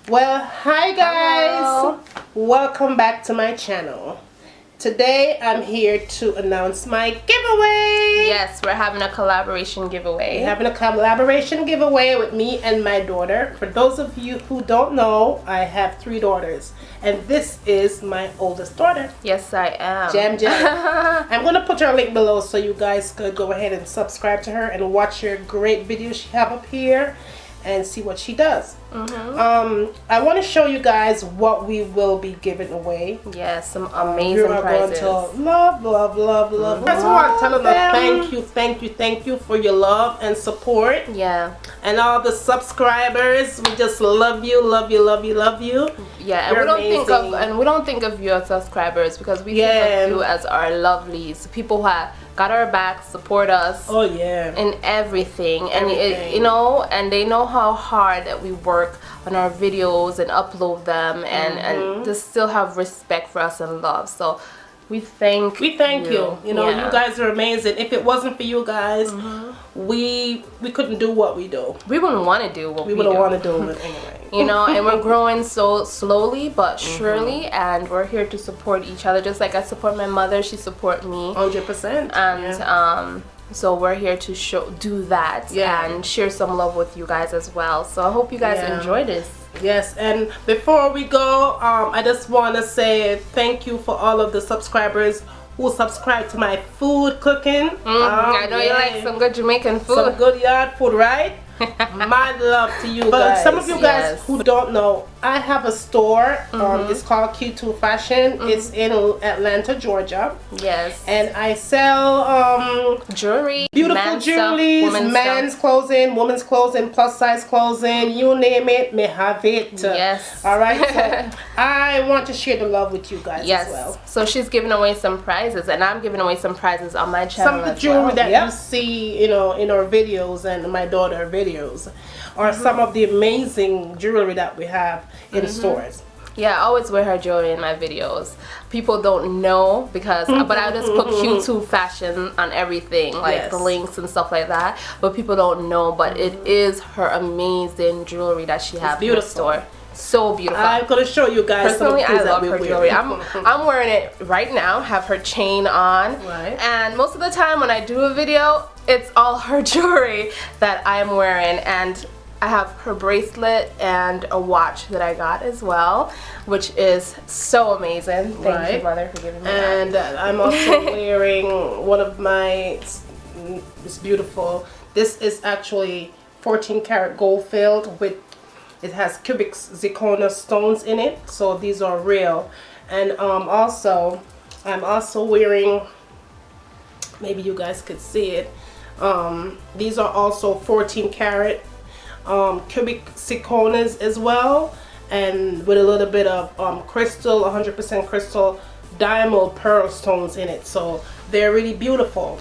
Well, hi guys. Hello. Welcome back to my channel. Today I'm here to announce my giveaway. Yes, we're having a collaboration giveaway. We're having a collaboration giveaway with me and my daughter. For those of you who don't know, I have 3 daughters, and this is my oldest daughter. Yes, I am. Jam. I'm gonna put her link below so you guys could go ahead and subscribe to her and watch her great videos she have up here and see what she does. I want to show you guys what we will be giving away. Yes, some amazing You are prizes. going to love. First of all, I'm telling them thank you for your love and support. Yeah. And all the subscribers, we just love you. Yeah, and You're we don't think of you as subscribers because we think of you as our lovelies, people who have got our back, support us. Oh yeah. In everything. And and they know how hard that we work on our videos and upload them and just still have respect for us and love. So we thank you. You know, you guys are amazing. If it wasn't for you guys, we couldn't do what we do. We wouldn't want to do what we wouldn't want to do it anyway. You know, and we're growing so slowly but surely, and we're here to support each other. Just like I support my mother, she support me. 100%. And so we're here to do that and share some love with you guys as well. So I hope you guys enjoy this. Yes, and before we go, I just want to say thank you for all of the subscribers who subscribe to my food cooking. I know you like some good Jamaican food. Some good yard food, right? My love to you guys. Some of you guys who don't know, I have a store. It's called Q2 Fashion. It's in Atlanta, Georgia. Yes. And I sell jewelry, beautiful jewelry, men's clothing, women's clothing, plus size clothing, you name it, may have it. Yes. All right. So I want to share the love with you guys as well. So she's giving away some prizes, and I'm giving away some prizes on my channel. Some of the jewelry that you see, you know, in our videos and my daughter videos, or some of the amazing jewelry that we have in stores. Yeah, I always wear her jewelry in my videos. People don't know because, but I just put Q2 Fashion on everything, like the links and stuff like that. But people don't know, but it is her amazing jewelry that she has in the store. So beautiful. I'm gonna show you guys. Personally, I love her jewelry. I'm wearing it right now. Have her chain on, and most of the time when I do a video, it's all her jewelry that I'm wearing. And I have her bracelet and a watch that I got as well, which is so amazing. Thank you, Mother, for giving me that. And I'm also wearing one of my. It's beautiful. This is actually 14 karat gold filled with. It has cubic zirconia stones in it, so these are real. And I'm also wearing, maybe you guys could see it, these are also 14 karat cubic zirconias as well, and with a little bit of crystal, 100% crystal diamond pearl stones in it, so they're really beautiful.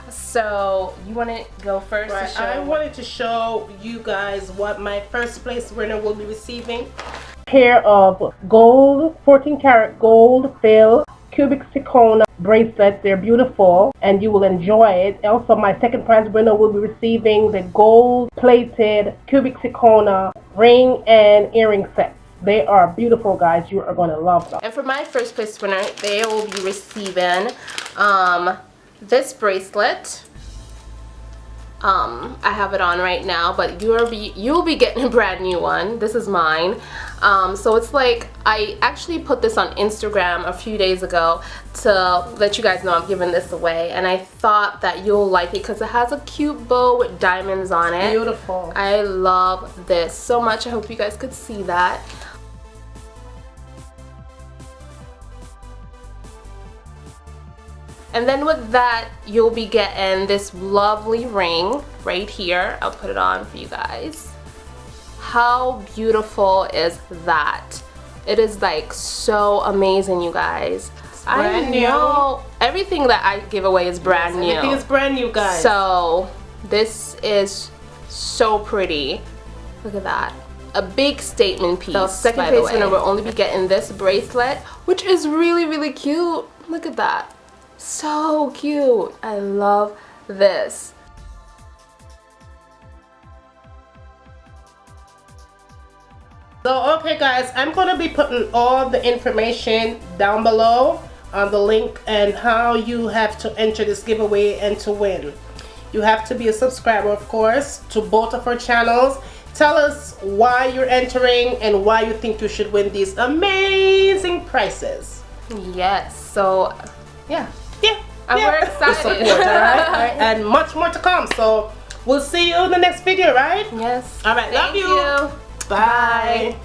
So you want to go first? Right. I wanted to show you guys what my first place winner will be receiving. Pair of gold, 14 karat gold filled cubic zirconia bracelets. They're beautiful and you will enjoy it. Also, my second prize winner will be receiving the gold plated cubic zirconia ring and earring sets. They are beautiful, guys. You are going to love them. And for my first place winner, they will be receiving this bracelet. I have it on right now, but you'll be getting a brand new one. This is mine. So it's like, I actually put this on Instagram a few days ago to let you guys know I'm giving this away, and I thought that you'll like it because it has a cute bow with diamonds on it. Beautiful. I love this so much. I hope you guys could see that. And then with that, you'll be getting this lovely ring right here. I'll put it on for you guys. How beautiful is that? It is like so amazing, you guys. Brand new. Know everything that I give away is brand new. Everything is brand new, guys. So this is so pretty. Look at that. A big statement piece. The second place winner will only be getting this bracelet, which is really, really cute. Look at that. So cute. I love this. So okay guys, I'm going to be putting all the information down below on the link and how you have to enter this giveaway and to win. You have to be a subscriber, of course, to both of our channels. Tell us why you're entering and why you think you should win these amazing prizes. Yes, so yeah. I'm very excited. Support, all right? And much more to come. So we'll see you in the next video, right? Yes. All right, love you. Bye.